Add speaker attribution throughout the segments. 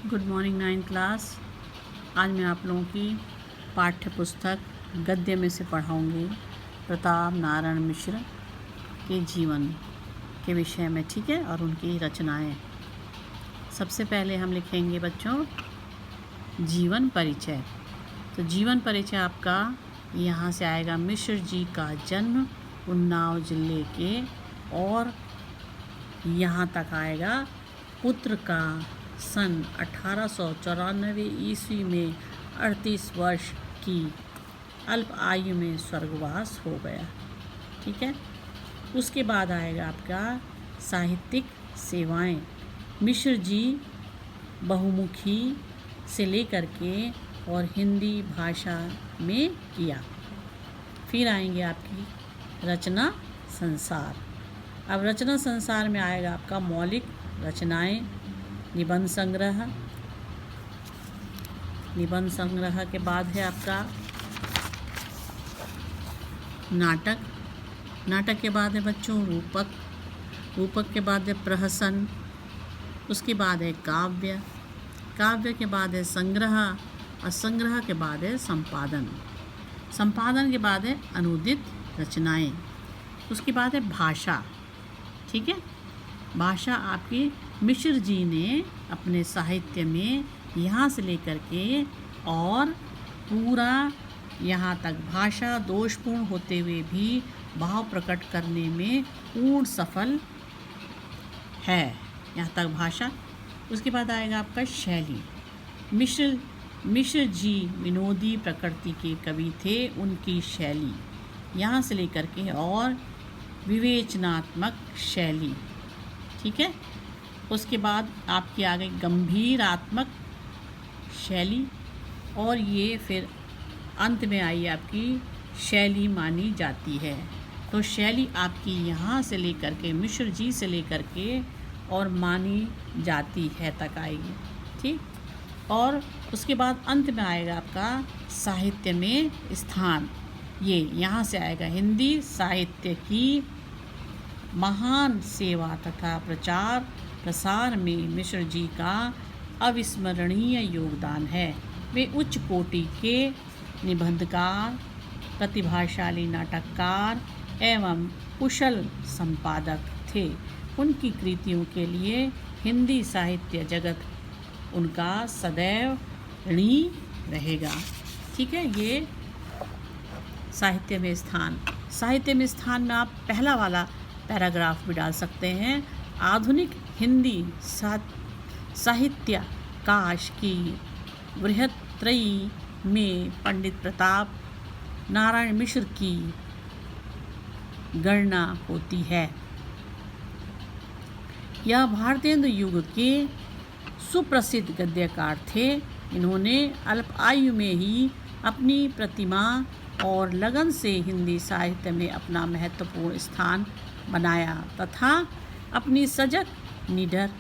Speaker 1: Good morning 9th class. आज मैं आप लोगों की पाठ्य पुस्तक गद्य में से पढ़ाऊँगी प्रताप नारायण मिश्र के जीवन के विषय में, ठीक है, और उनकी रचनाएं। सबसे पहले हम लिखेंगे बच्चों जीवन परिचय। तो जीवन परिचय आपका यहाँ से आएगा। मिश्र जी का जन्म उन्नाव जिले के, और यहाँ तक आएगा पुत्र का सन 1894 ईस्वी में 38 वर्ष की अल्प आयु में स्वर्गवास हो गया, ठीक है। उसके बाद आएगा आपका साहित्यिक सेवाएं। मिश्र जी बहुमुखी से लेकर के और हिंदी भाषा में किया। फिर आएंगे आपकी रचना संसार। अब रचना संसार में आएगा आपका मौलिक रचनाएं, निबंध संग्रह के बाद है आपका नाटक के बाद है बच्चों रूपक के बाद है प्रहसन, उसके बाद है काव्य के बाद है संग्रह, और संग्रह के बाद है संपादन के बाद है अनुदित रचनाएं, उसके बाद है भाषा, ठीक है। भाषा आपकी मिश्र जी ने अपने साहित्य में यहाँ से लेकर के और पूरा यहाँ तक भाषा दोषपूर्ण होते हुए भी भाव प्रकट करने में पूर्ण सफल है, यहाँ तक भाषा। उसके बाद आएगा आपका शैली। मिश्र जी विनोदी प्रकृति के कवि थे। उनकी शैली यहाँ से लेकर के और विवेचनात्मक शैली, ठीक है। उसके बाद आपकी आ गई गंभीरात्मक शैली, और ये फिर अंत में आई आपकी शैली मानी जाती है। तो शैली आपकी यहाँ से लेकर के मिश्र जी से लेकर के और मानी जाती है तक आएगी, ठीक। और उसके बाद अंत में आएगा आपका साहित्य में स्थान। ये यहाँ से आएगा हिंदी साहित्य की महान सेवा तथा प्रचार प्रसार में मिश्र जी का अविस्मरणीय योगदान है। वे उच्च कोटि के निबंधकार, प्रतिभाशाली नाटककार एवं कुशल संपादक थे। उनकी कृतियों के लिए हिंदी साहित्य जगत उनका सदैव ऋणी रहेगा, ठीक है। ये साहित्य में स्थान में आप पहला वाला पैराग्राफ भी डाल सकते हैं। आधुनिक हिंदी साहित्य काश की बृहत्त्रयी में पंडित प्रताप नारायण मिश्र की गणना होती है। यह भारतेंदु युग के सुप्रसिद्ध गद्यकार थे। इन्होंने अल्प आयु में ही अपनी प्रतिमा और लगन से हिंदी साहित्य में अपना महत्वपूर्ण स्थान बनाया तथा अपनी सजग, निडर,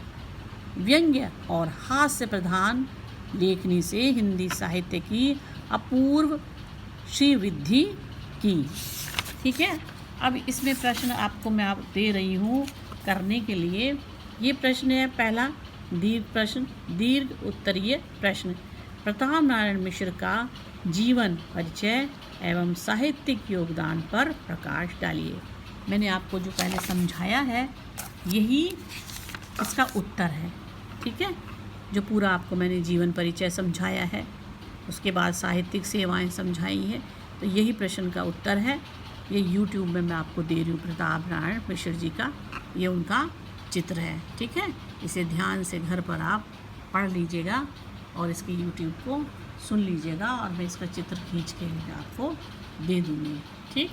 Speaker 1: व्यंग्य और हास्य प्रधान लेखनी से हिंदी साहित्य की अपूर्व श्रीवृद्धि की, ठीक है। अब इसमें प्रश्न आपको मैं आप दे रही हूँ करने के लिए। ये प्रश्न है पहला दीर्घ उत्तरीय प्रश्न। प्रताप नारायण मिश्र का जीवन परिचय एवं साहित्यिक योगदान पर प्रकाश डालिए। मैंने आपको जो पहले समझाया है यही इसका उत्तर है, ठीक है। जो पूरा आपको मैंने जीवन परिचय समझाया है, उसके बाद साहित्यिक सेवाएं समझाई है, तो यही प्रश्न का उत्तर है। ये यूट्यूब में मैं आपको दे रही हूँ प्रताप नारायण मिश्र जी का, ये उनका चित्र है, ठीक है। इसे ध्यान से घर पर आप पढ़ लीजिएगा और इसके यूट्यूब को सुन लीजिएगा, और मैं इसका चित्र खींच के आपको दे दूँगी, ठीक।